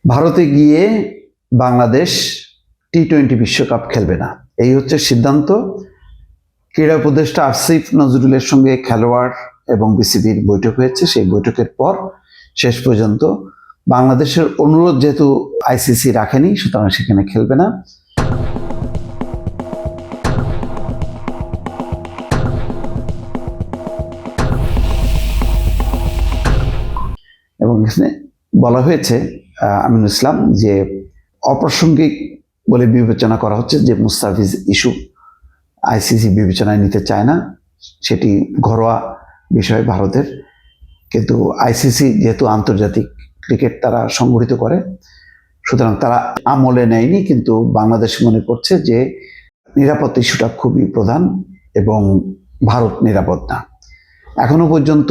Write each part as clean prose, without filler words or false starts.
ভারতে গিয়ে বাংলাদেশ টি-20 বিশ্বকাপ খেলবে না, এই হচ্ছে সিদ্ধান্ত। ক্রীড়া উপদেষ্টা আসিফ নজরুলের সঙ্গে খেলোয়াড় এবং বিসিবির বৈঠক হয়েছে। সেই বৈঠকের পর শেষ পর্যন্ত বাংলাদেশের অনুরোধ যেহেতু আইসিসি রাখেনি, সুতরাং সেখানে খেলবে না। এবং এখানে বলা হয়েছে আমিনুল ইসলাম যে অপ্রাসঙ্গিক বলে বিবেচনা করা হচ্ছে যে মুস্তাফিজ ইস্যু আইসিসি বিবেচনায় নিতে চায় না, সেটি ঘরোয়া বিষয় ভারতের। কিন্তু আইসিসি যেহেতু আন্তর্জাতিক ক্রিকেট তারা সংগঠিত করে, সুতরাং তারা আমলে নেয়নি। কিন্তু বাংলাদেশ মনে করছে যে নিরাপত্তা ইস্যুটা খুবই প্রধান এবং ভারত নিরাপদ না। এখনো পর্যন্ত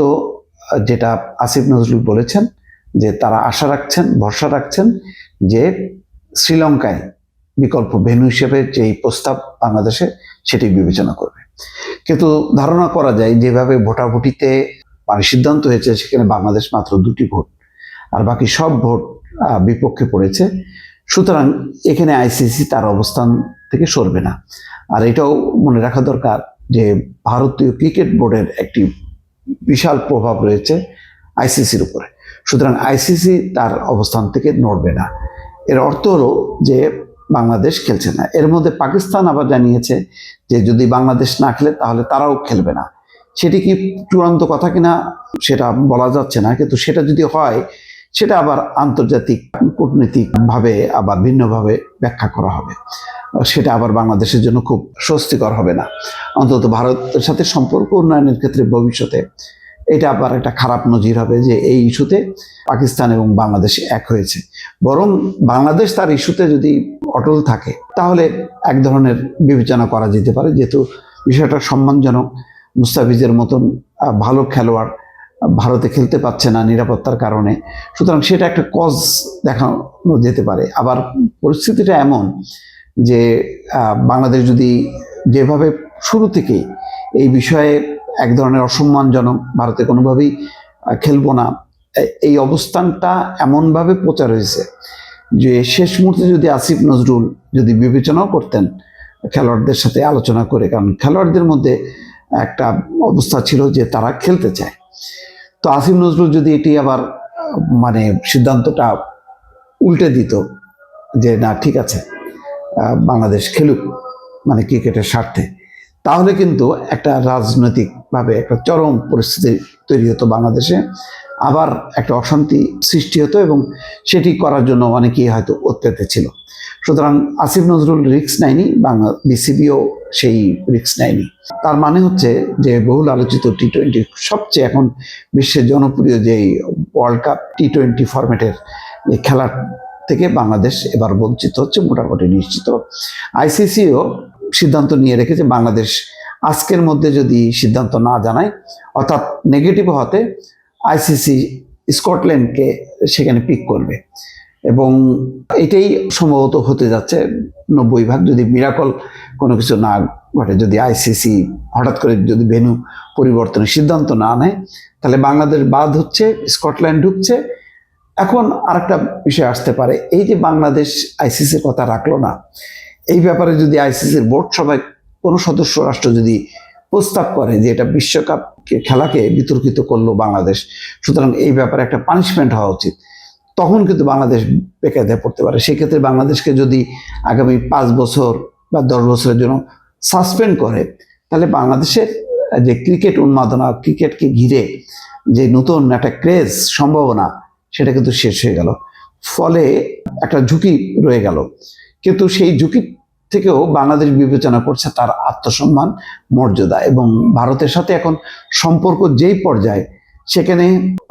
যেটা আসিফ নজরুল বলেছেন যে তারা আশা রাখছেন, ভরসা রাখছেন যে শ্রীলঙ্কায় বিকল্প ভেন্যু হিসেবে যেই প্রস্তাব বাংলাদেশে সেটি বিবেচনা করবে। কিন্তু ধারণা করা যায় যেভাবে ভোটাভুটিতে সিদ্ধান্ত হয়েছে, সেখানে বাংলাদেশ মাত্র 2টি ভোট, আর বাকি সব ভোট বিপক্ষে পড়েছে। সুতরাং এখানে আইসিসি তার অবস্থান থেকে সরবে না। আর এটাও মনে রাখা দরকার যে ভারতীয় ক্রিকেট বোর্ডের একটি বিশাল প্রভাব রয়েছে আইসিসির উপরে। সুতরাং আইসিসি তার অবস্থান থেকে নড়বে না। এর অর্থ হলো যে বাংলাদেশ খেলছে না। এর মধ্যে পাকিস্তান আবার জানিয়েছে যে যদি বাংলাদেশ না খেলে তাহলে তারাও খেলবে না। সেটি কি চূড়ান্ত কথা কিনা সেটা বলা যাচ্ছে না, কিন্তু সেটা যদি হয় সেটা আবার আন্তর্জাতিক কূটনীতিকভাবে আবার ভিন্নভাবে ব্যাখ্যা করা হবে। সেটা আবার বাংলাদেশের জন্য খুব স্বস্তিকর হবে না। অন্তত ভারতের সাথে সম্পর্ক উন্নয়নের ক্ষেত্রে ভবিষ্যতে এটা আবার একটা খারাপ নজির হবে যে এই ইস্যুতে পাকিস্তান এবং বাংলাদেশ এক হয়েছে। বরং বাংলাদেশ তার ইস্যুতে যদি অটল থাকে তাহলে এক ধরনের বিবেচনা করা যেতে পারে, যেহেতু বিষয়টা সম্মানজনক। মুস্তাফিজের মতন ভালো খেলোয়াড় ভারতে খেলতে পারছে না নিরাপত্তার কারণে, সুতরাং সেটা একটা কজ দেখানো যেতে পারে। আবার পরিস্থিতিটা এমন যে বাংলাদেশ যদি যেভাবে শুরু থেকেই এই বিষয়ে এক ধরনের অসম্মানজনক, ভারতে কোনোভাবেই খেলবো না, এই অবস্থানটা এমনভাবে প্রচার হয়েছে যে শেষ মুহূর্তে যদি আসিফ নজরুল যদি বিবেচনাও করতেন খেলোয়াড়দের সাথে আলোচনা করে, কারণ খেলোয়াড়দের মধ্যে একটা অবস্থা ছিল যে তারা খেলতে চায়, তো আসিফ নজরুল যদি এটি আবার সিদ্ধান্তটা উল্টে দিত যে না ঠিক আছে বাংলাদেশ খেলুক ক্রিকেটের স্বার্থে, তাহলে কিন্তু একটা রাজনৈতিকভাবে একটা চরম পরিস্থিতি তৈরি হতো বাংলাদেশে। আবার একটা অশান্তি সৃষ্টি হতো এবং সেটি করার জন্য অনেকেই হয়তো উৎপেতে ছিল। সুতরাং আসিফ নজরুল রিস্ক নেয়নি, বিসিবিও সেই রিস্ক নেয়নি। তার মানে হচ্ছে যে বহুল আলোচিত টি-20 সবচেয়ে এখন বিশ্বের জনপ্রিয় যেই ওয়ার্ল্ড কাপ টি-20 ফরম্যাটের এই খেলার থেকে বাংলাদেশ এবার বঞ্চিত হচ্ছে, মোটামুটি নিশ্চিত। আইসিসিও সিদ্ধান্ত নিয়ে রেখেছে বাংলাদেশ আজকের মধ্যে যদি সিদ্ধান্ত না জানায়, অর্থাৎ নেগেটিভ হতে আইসিসি স্কটল্যান্ডকে সেখানে পিক করবে এবং এটাই সম্ভবত হতে যাচ্ছে 90% যদি মিরাকল কোনো কিছু না ঘটে। যদি আইসিসি হঠাৎ করে যদি ভেন্যু পরিবর্তনের সিদ্ধান্ত না নেয়, তাহলে বাংলাদেশ বাদ হচ্ছে, স্কটল্যান্ড ঢুকছে। এখন আরেকটা বিষয় আসতে পারে, এই যে বাংলাদেশ আইসিসির কথা রাখলো না, এই ব্যাপারে যদি আইসিসির বোর্ড সভায় কোনো সদস্য রাষ্ট্র যদি প্রস্তাব করে যে এটা বিশ্বকাপ খেলাকে বিতর্কিত করলো বাংলাদেশ, সুতরাং এই ব্যাপারে একটা পানিশমেন্ট হওয়া উচিত, তখন কিন্তু বাংলাদেশ বেকায়দায় পড়তে পারে। সেক্ষেত্রে বাংলাদেশকে যদি আগামী 5 বছর বা 10 বছরের জন্য সাসপেন্ড করে, তাহলে বাংলাদেশের যে ক্রিকেট উন্মাদনা, ক্রিকেটকে ঘিরে যে নতুন একটা ক্রেজ সম্ভাবনা, সেটা কিন্তু শেষ হয়ে গেল। ফলে একটা ঝুঁকি রয়ে গেল। কিন্তু সেই ঝুঁকি থেকেও বাংলাদেশ বিবেচনা করছে তার আত্মসম্মান, মর্যাদা এবং ভারতের সাথে এখন সম্পর্ক যেই পর্যায়ে, সেখানে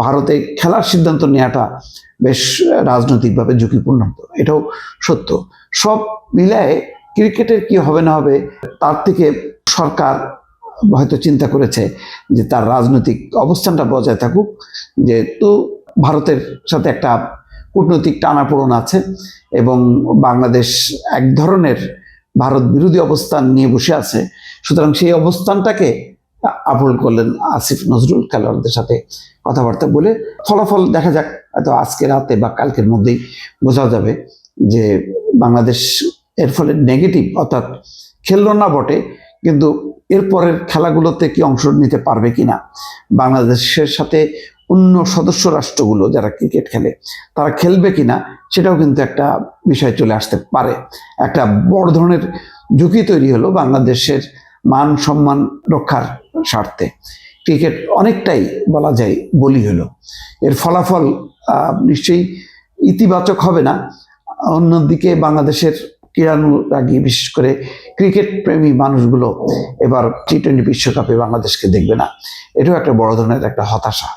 ভারতে খেলার সিদ্ধান্ত নেওয়াটা বেশ রাজনৈতিকভাবে ঝুঁকিপূর্ণ হতো, এটাও সত্য। সব মিলায় ক্রিকেটের কি হবে না হবে তার থেকে সরকার হয়তো চিন্তা করেছে যে তার রাজনৈতিক অবস্থানটা বজায় থাকুক, যেহেতু ভারতের সাথে একটা কূটনৈতিক টানাপোড়েন আছে এবং বাংলাদেশ এক ধরনের ভারত বিরোধী অবস্থান নিয়ে বসে আছে। সুতরাং সেই অবস্থানটাকে আপলোড করলেন আসিফ নজরুল, খেলোয়াড়দের সাথে কথাবার্তা বলে। ফলাফল দেখা যাক, হয়তো আজকে রাতে বা কালকের মধ্যেই বোঝা যাবে যে বাংলাদেশ এর ফলে নেগেটিভ, অর্থাৎ খেললো না বটে, কিন্তু এরপরের খেলাগুলোতে কি অংশ নিতে পারবে কিনা, বাংলাদেশের সাথে অন্য সদস্য রাষ্ট্রগুলো যারা ক্রিকেট খেলে তারা খেলবে কিনা, সেটাও কিন্তু একটা বিষয় চলে আসতে পারে। একটা বড় ধরনের ঝুঁকি তৈরি হলো বাংলাদেশের মান সম্মান রক্ষার স্বার্থে। ক্রিকেট অনেকটাই বলা যায় বলি হলো। এর ফলাফল নিশ্চয়ই ইতিবাচক হবে না। অন্যদিকে বাংলাদেশের ক্রীড়ানুরাগী, বিশেষ করে ক্রিকেট প্রেমী মানুষগুলো এবার টি-20 বিশ্বকাপে বাংলাদেশকে দেখবে না। এটাও একটা বড় ধরনের একটা হতাশা।